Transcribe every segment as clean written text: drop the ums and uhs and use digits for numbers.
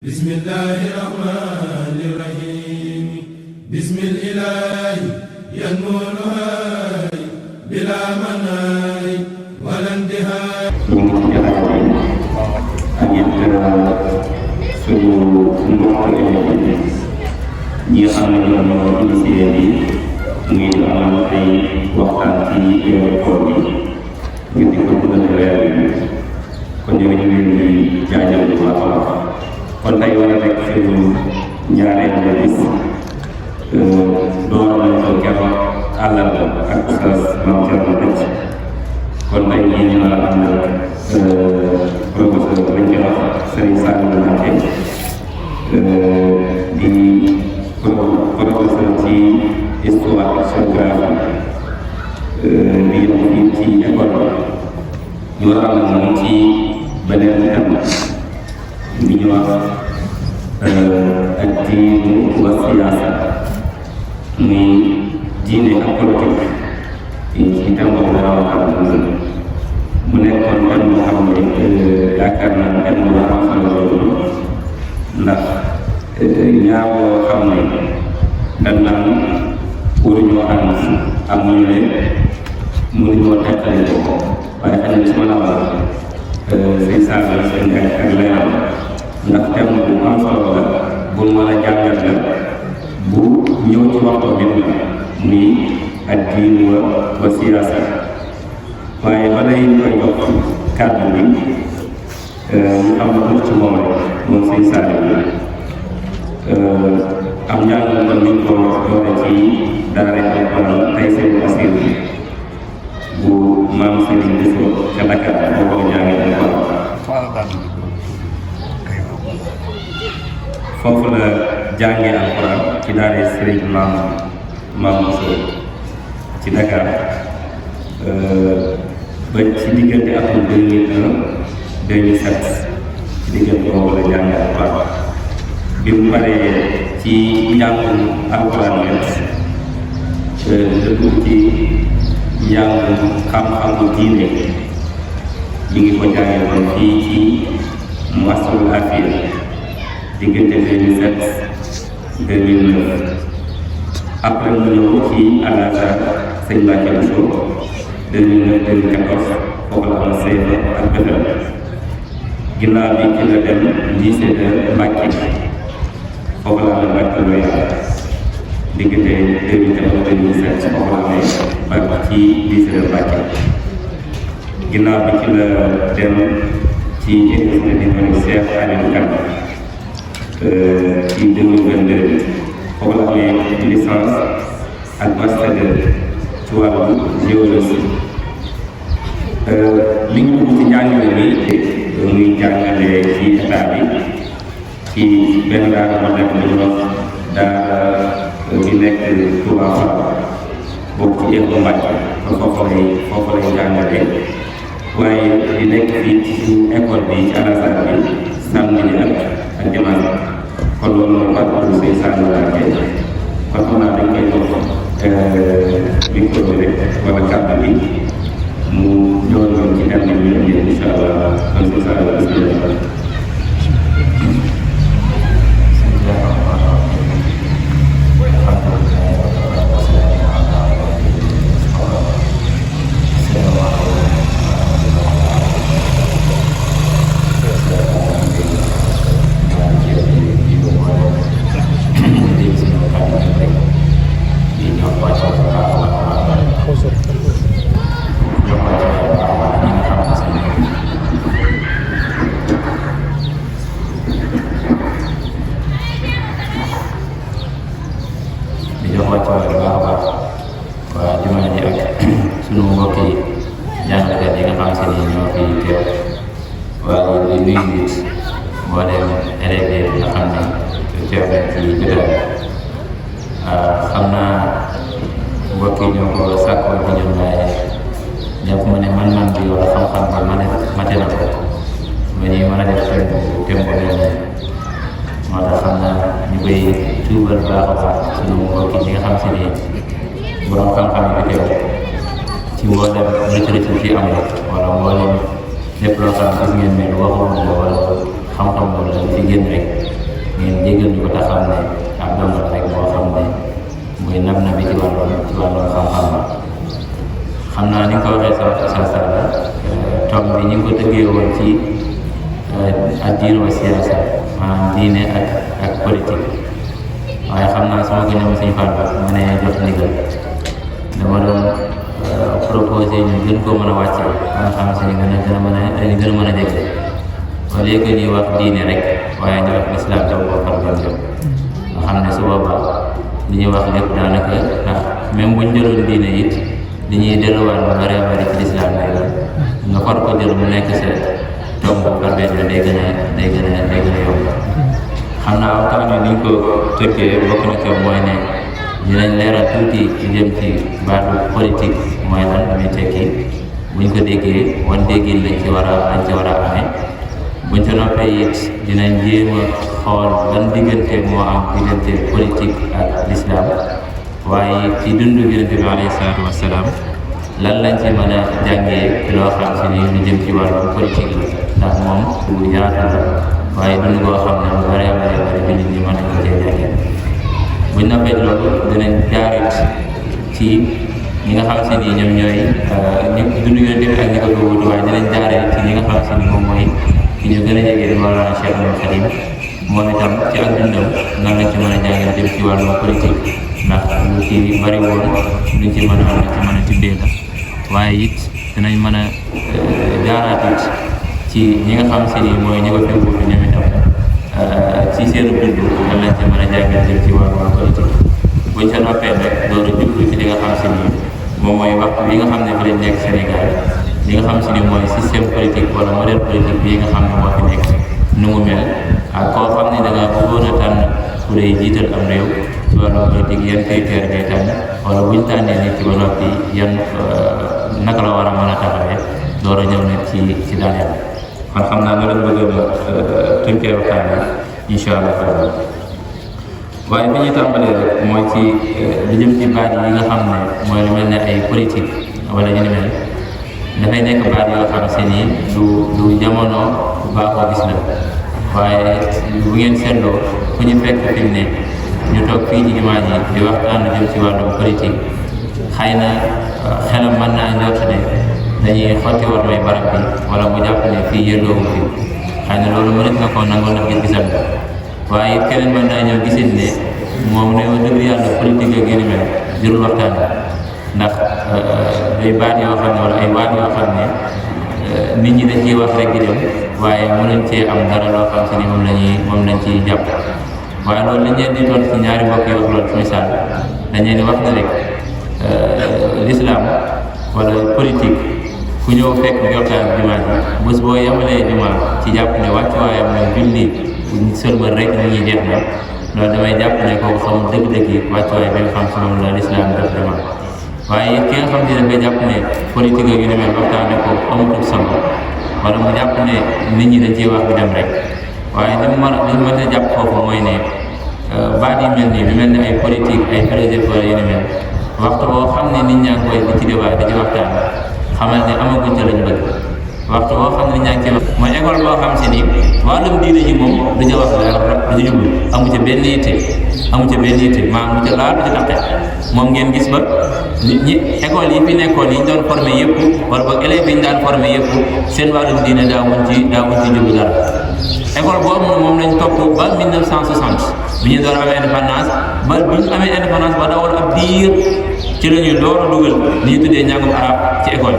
bismillahi rahmani rahim bismillahi yanmuluhay bila manay walantihay ñu ngi ci jataay bi ak it suñu mbokk ñi nga xam ne ñoom ñoo initié bi muy amal ay waxtaan ci weeru koor bi ngir di ko dugal weer bi kon ñu ngi leen di jaajëfal bu baax a baax kon tey war a nekk suñu ñaareelu bis door nañ ko keroog àllarba ak Oustaz Mame Thierno Dëcc kon tey jii ñu la am professeur lañ koy wax Serigne Saliou Mbacké di professeur ci histoire ak géographie di yëngu fii ci école bi ñu war a am moom ci beneen thème bi ñu wax ak diinu wa siyaasa muy diine ak politique ci thème boobu la waxtaan mu nekkoon thème boo xam ne yaakaar naa thème bu am solo loolu ndax ñaar boo xam ne dañ naan waruñoo ànd am ñu ne mënuñoo teqale ko waaye xëy na su ma la wax say saafara seen ak leeral ndax thème bu am solo la bu mën a jàngat la bu ñëw ci waxtu bi muy ak diin wa siyaasa waaye ba lay koy jox kàddu bi ñu xam na ci moom rek moom say saafara am njàng kon niñ ko doore ci daara Alxuraan tey seen asir bu maam Serigne Bousso ca Dakar boo ko jàngee foofu la jàngee Alxuraan ci daara Serigne maam Bousso ci Dakar ba ci diggante atum 2001 2007 ci diggante boobu la jàngee Alxuraan bi mu paree ci njàngum Alxuraan dëgg ci njàngum xam-xamu diine ñu ngi ko jàngee woon fii ci Muassasatul Hafiyya diggante 2007 2009 après mu ñëw ci Al-Azhar Sëñ Mbacké Bousso 2009 2014 foofu la am CFA ak BFEM ginnaaw bi ci la dem lycée de Mbacké foofu la amee baccalauréat diggante 2014 2017 foofu la amee bac ci lycée de Mbacké ginnaaw bi ci la dem ci université du Cheikh Aliou Kane ci 2022 foofu la amee licence ak master ci wàllu géologie li ñu dugg ci njàngale bi muy jàngale ci état bi ci benn daara moo nekk lu ñuy wax daara bi nekk Touba Fall boobu ci école Mbacké kon foofu lay jàngale waaye di nekk fii ci suñu école bi ci Al-Azhar bi samedi ak dimanche kon loolu mooy parcours Sëñ Saliou Mbacké kon xam naa dañ koy jox micro bi rek wala kàddu bi mu ñëwoon ci thème bi ñu indi incha allah kon Sëñ Saliou bismillah. ci mboolem rëcc-rëcc ci am wala mboolem lépp loo xam ne gis ngeen ne waxoon la wala xam-xam wala ci génn rek ngeen jégal ñu ko te xam ne ab dong la rek boo xam ne muy nab na bi ci wàllum xam-xam la. xam naa ni nga ko waxee sa sala tom bi ñu ngi ko tëggee woon ci ad-diin wa siyaasa maanaam diine ak politique waaye xam naa sama ko ñoom suñu Fall ma ne jox ndigal dama doon proposé ñu gën koo mën a wàcce ba nga xam si ni gën a mën a jege au lieu que ñuy wax diine rek waaye ñu wax lislaam daw boo xam nga xam ne su boobaa li ñuy wax lépp daanaka ndax même buñ jëloon diine it li ñuy delluwaat lu bari bari ci lislaam lay doon nga far ko jël mu nekk sa tomb par benn day gën a yomb. xam naa waxtaan wi ni ñu ko tëkkee bokk na ci mooy ne dinañ leeral tuuti ci jëm ci baatu politique mooy lan muy tekki buñ ko déggee wan déggin lañ ci war a amee buñ ca noppee it dinañ jéem a xool ban diggante moo am diggante politique ak l'islam waaye ci dundu Yonent bi alayhi salaatu wassalaam lan lañ ci mën a jàngee ci loo xam si ni lu jëm ci wàllu politique la ndax moom lu yaatu la waaye dund koo xam ne lu bare jullit ñi mën nañ ko cee jàngee buñ noppee loolu dinañ jaarit ci ñi nga xam si ni ñoom ñooy ñi dund Yonent bi ak ñi ko fi wutu waaye dinañ jaaree ci ñi nga xam si ni moom mooy ki ñu gën a jege di Mawlana Cheikh Ahmadul Khadim moom itam ci ak dundam nan lañ ci mën a jàngee jëm ci wàllu politique ndax lu ci bari woon luñ ci mën a tuddee la waaye it dinañ mën a jaaraat it ci ñi nga xam si ni mooy ñi ko fi wutu ñoom itam ci seenu dund nan lañ ci mën a jàngee jëm ci wàllu politique buñ ca noppee nag loolu jublu ci li nga xam si ni moom mooy waxtu bi nga xam ne fi lañ nekk Sénégal li nga xam si ni mooy système politique wala modèle politique bii nga xam ne moo fi nekk nu mu mel ak koo xam ne da ngaa bëggoon a tànn ku lay jiital am réew ci wàllu politique yan critère ngay tànn wala buñ tànnee nit ki ba noppi yan naka la war a mën a taxawee door a ñëw nag ci daaneel kon xam naa loolu lañ bëgg a tënkee waxtaan bi incha allah waaye bi ñuy tàmbalee rek mooy ci lu jëm ci baat yi nga xam ne mooy lu mel ne ay politique wala ñu ni mel dafay nekk baat yoo xam se ni du jamono baaxoo gis la waaye bu ngeen seetloo fu ñu fekk fi mu ne ñu toog fii ci jumaa ji di waxtaan jëm ci wàllum politique xëy na xelam mën naa njort ne dañuy xotti war may barab bi wala mu jàpp ne fii yëlloowu fi xëy na loolu mënees na koo nangoo ndax gis-gisam waaye keneen mën naa ñëw gisit ne moom ne dëgg yàlla politique ak yéni mel jërul waxtaan ndax day baat yoo xam ne wala ay waat yoo xam ne nit ñi dañ ciy wax rek di dem waaye mënuñ cee am dara loo xam si ni moom lañ ciy jàpp waaye loolu lañ leen di doon ci ñaari mbokk yi wax loolu ci misaal dañ leen di wax ne rek l'islam wala politique ku ñëw fekk jotaan jumaa ji bés boo yemalee jumaa ci jàpp ne wàccuwaayam ne julli sëlmal rek nit ñi jeex na loolu damay jàpp ne kooku xamul dëgg-dëgg yi wàccuwaay bi nga xam si moom la l'islam def dema waaye ki nga xam si dafay jàpp ne politique yu ne mel waxtaane ko amatul solo wala mu jàpp ne nit ñi dañ ciy wax bi dem rek waaye li mu mën a jàpp foofu mooy ne baat yi mel nii bi mel ne ay politique ay projet wala yu ne mel waxtu boo xam ne nit ñaa ngi koy di ci débat di ci waxtaan xamal ne amaguñ ca lañ bëgg waxtu boo xam ne nit ñaa ngi ci wax mooy école boo xam si ni wàllum diine ji moom du ca wax dara du jublu amu ca benn yitte maanaam du ca laal du ca taqe moom ngeen gis ba nit ñi école yi fi nekkoon yi ñu doon formé yëpp wala boog élèves yi ñu daan formé yëpp seen wàllum diine daawuñ ci jublu dara école boobu moom lañ topp ba 1960 bi ñu door amee indépendance ba bi ñu amee indépendance ba dawal ab diir ci la ñuy door a dugal li ñu tuddee njàngum arab ci école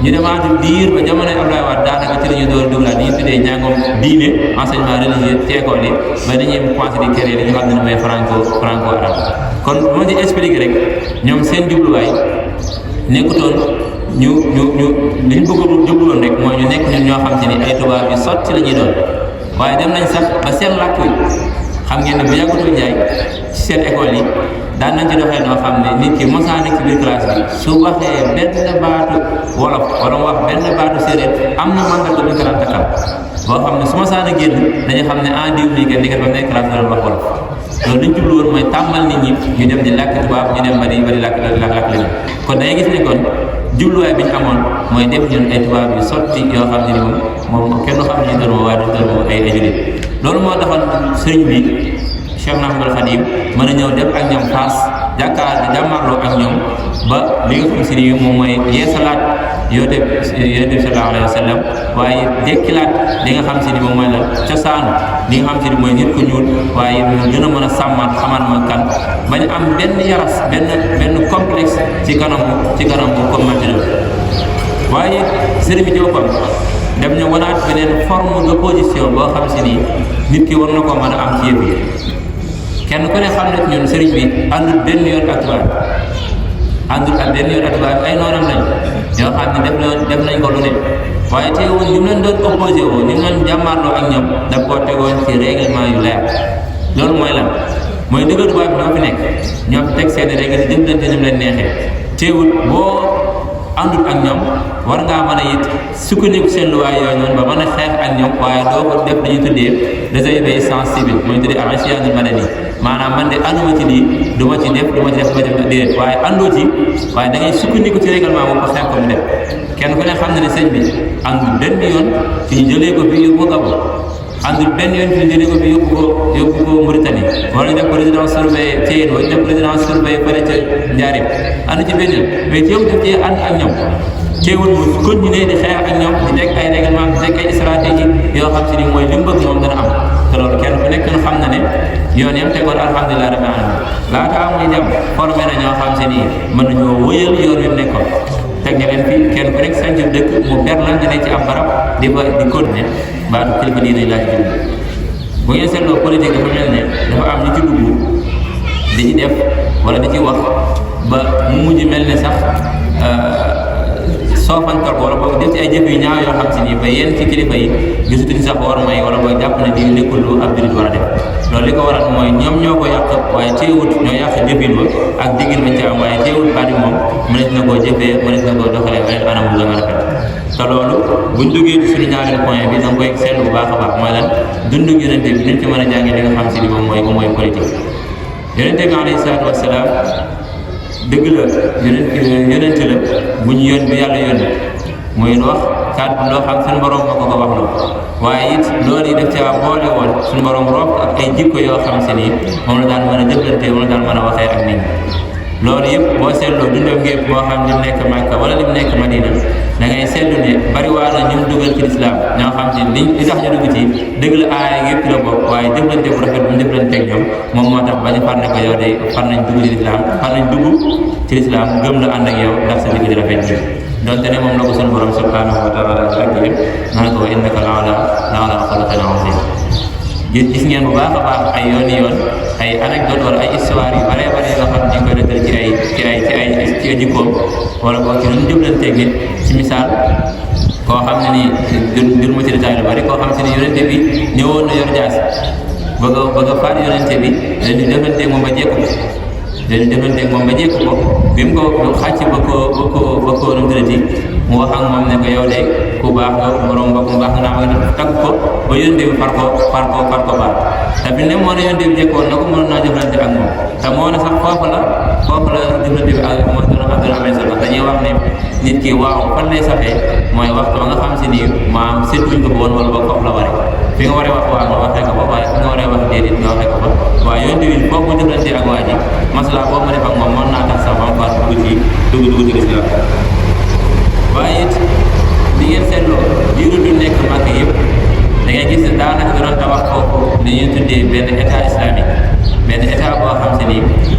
ñu demaat diir ba jamonoy Abdoulaye Wade daanaka ci la ñuy door a dugalaat li ñu tuddee njàngum diine enseignement religieux ci école yi ba dañuy commencé di créer li ñu xam ne mooy franco arabe kon moo di expliquer rek ñoom seen jubluwaay nekkutoon ñu li ñu bëgg jubluwoon rek mooy ñu nekk ñun ñoo xam te ni ay tubaab yu sotti la ñuy doon waaye dem nañ sax ba seen làkk wi xam ngeen ne bu yàggutul njaay ci seen école yi daan nañ ci doxee noo xam ne nit ki mosaan nekk ci biir classe bi su waxee benn baatu wolof wala mu wax benn baatu séeréer am na mandarga bu ñu ko daan takkal boo xam ne su mosaan a génn dañu xam ne en diw lii kat ba mu nekk classe doon wax wolof loolu li ñu jublu woon mooy tàmmal nit ñi ñu dem di làkk tubaab ñu dem ba di làkk lañu kon dangay gis ne kon jubluwaay bi ñu amoon mooy def ñun ay tubaab yu sotti yoo xam ne ni moom kenn xam ne ñu doon waaye du doon ay jullit loolu moo taxoon sëriñ bi Cheikh Ahmadul Khadim mën a ñëw def ak ñoom face jàmmarloo ak ñoom ba li nga xam si ni moom mooy yeesalaat yonent bi sallallahu alayhi wa sallam waaye dekkilaat li nga xam si ni moom mooy la cosaanu li nga xam si ni mooy nit ku ñuul waaye ñu gën a mën a sàmmaat xamal ma kan bañ am benn yaras benn complexe ci kanamu comme maintenant waaye sëriñ bi ci boppam dem ñu wanaat beneen forme d'opposition boo xam si ni nit ki war na ko mën a am ci yëf yi kenn ku ne xam ne ñun sëriñ bi àndul benn yoon ak tubaab ay noonam lañ ñoo xam ne def nañ ko lu ne waaye teewul ñu leen doon opposé woo ñu leen jàmmaarloo ak ñoom daf koo tegoon ci règlement yu leer loolu mooy lan mooy dëgg tubaab bi ñoo fi nekk ñoo fi teg seen règle di jëmlante ñu leen neexee teewul boo àndul ak ñoom war ngaa mën a it sukkandiku seen luwaay yooyu noonu ba mën a xeex ak ñoom waaye doo ko def dañuy tuddee désobéissance civile mooy tuddee al-isyaanul madani maanaam man de ànduma ci lii du ma ci def déedéet waaye àndoo ci waaye da ngay sukkandiku ci règlement boobu xeex ko mu def kenn ku ne xam na ne sëñ bi àndul benn yoon ci ñu jëlee ko fi yóbbu ko Gabon àndul benn yoon ci ñu jëlee ko fi yóbbu ko Mauritanie wala ñu def ko résidence surveillée Thièyène wala ñu def ko résidence surveillée fële ca Njaaréem ànd ci benn yoon mais teewul daf cee ànd ak ñoom teewul mu continuer di xeex ak ñoom di teg ay règlement di teg ay stratégie yoo xam si ni mooy li mu bëgg moom dana am te loolu kenn ku nekk xam na ne yoon yam tegoon alhamdulilah rabbil alamin laata muy dem formé na ñoo xam si ni mën nañoo wëyal yoon wi nekkoon teg ñu leen fi kenn ku nekk sañ dëkk mu berlan di ne ci ab barab di continuer baatu kilifa diine laa ci jublu bu ngeen seetloo politique dafa mel ne dafa am ñu ci dugg di ci def wala di ci wax ba mu mujj mel ne sax soofantal ko wala boog def ci ay jëf yu ñaaw yoo xam si ni ba yenn ci kilifa yi gisatuñ sax war may wala boog jàpp ne di nekkul lu ab jullit war a def loolu li ko waral mooy ñoom ñoo ko yàq waaye teewut ñoo yàq jëfin ba ak diggin bañ ci am waaye teewut baat bi moom mënees na koo jëfee mënees na koo doxalee beneen anam bu gën a rafet te loolu buñ duggee ci suñu ñaareel point bi da nga koy seetlu bu baax a baax mooy lan dundug yonente bi niñ ci mën a jàngee li nga xam si ni moom mooy politique yonente bi alayhi salaatu wasalaam dëgg la yonent la bu ñu yónni bi yàlla yónni muy wax kàddu loo xam suñu borom moo ko wax loo waaye it loolu yi def ca boole woon suñu borom rob ak ay jikko yoo xam si ni moom la daan mën a jëflante moom la daan mën a waxee ak nit ñi loolu yëpp boo seetloo dundam ngépp moo xam lim nekk Makka wala lim nekk Madina da ngay seetlu ne bari waa na ñu dugal ci lislaam ñoo xam si li tax ñu dugg ci dëgg la aaya yëpp la bokk waaye jëflante bu rafet bu ñu jëflante ak ñoom moom moo tax bañu far ne ko yow de far nañ dugg ci lislaam far nañ dugg ci lislaam gëm la ànd ak yow ndax sa digg di rafet ji donte ne moom la ko sunu borom subhanahu wa taala tagg yëpp naan ko innaka la ala xuluqin azim gis ngeen bu baax a baax ay yooni yoon ay anecdote wala ay histoire yu bare bare yoo xam ne ñu koy nettal ci ay jikkoom wala boo ci nu jëflanteeg nit ci misaal koo xam ne ni jur ma ci détail lu bari koo xam ne ni yonente bi ñëwoon na yor jaas bëgg a faat yonente bi leen di defanteeg moom ba jekku ko bi mu ko xàcc ba ko nu mu mu wax ak moom ne ko yow de ku baax nga borom mbokk mu baax nga naa ma tagg ko ba yonente bi far ko baal te bi ne moo ne yonente bi jekkoon na ko mënoon naa jëflante ak moom te moo ne sax foofu la jëflante bi ak moo doon Abdul amee solo dañuy wax ne nit ki waaw fan lay saxee mooy waxtu ba nga xam si ni maam seetluñ ko woon wala ba foofu la waree fi nga waree wax waaw nga waxee ko ba waaye fi nga waree wax déedéet nga waxee ko ba waaye yonente bi foofu mu jëflante ak waa ji masala boobu ma def ak moom mën naa tax sax ba mu far dugg ci lislaam waaye it li ngeen seetloo diiru du nekk Makka yëpp da ngay gis daanaka doon tabax foofu li ñuy tuddee benn état islamique benn état boo xam si ni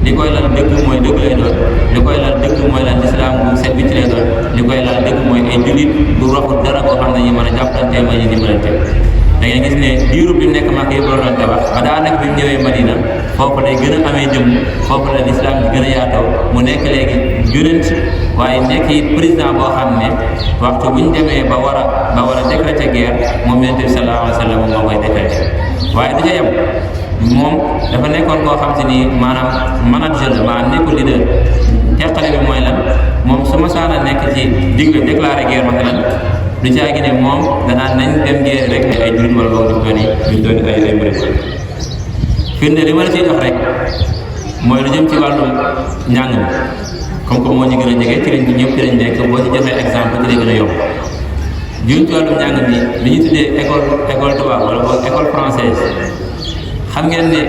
li koy lal dëgg mooy dëgg lay doon li koy lal dëgg mooy lan lislaam bu set bi ci lay doon li koy lal dëgg mooy ay jullit bu roxul dara boo xam ne ñu mën a jàppante ma ñu dimbalante da ngay gis ne diiru bi nekk Makka yëpp loolu doon tabax ba daanaka bi mu ñëwee Madina foofu lay gën a amee jëm foofu la lislaam bi gën a yaatoo mu nekk léegi yonent waaye nekk it président boo xam ne waxtu bu ñu demee ba war a décréter guerre moom yonent bi sallallahu alayhi wa sallam moo koy décréter waaye du ca yem moom dafa nekkoon koo xam si ni maanaam manager la maanaam nekkul leader teqale bi mooy lan moom su ma saana nekk ci digle déclarer guerre ma lan du caa gi ne moom danaa nañ dem guerre rek ne ay jullit wala boog duñ doon ay murid firnde li ma la ciy jox rek mooy lu jëm ci wàllum njàng mi comme moo ñu gën a jege ci lañ ñëpp ci lañ nekk boo ci joxee exemple ci lay gën a yomb ñun ci wàllum njàng mi li ñu tuddee école tubaab wala boog école française xam ngeen ne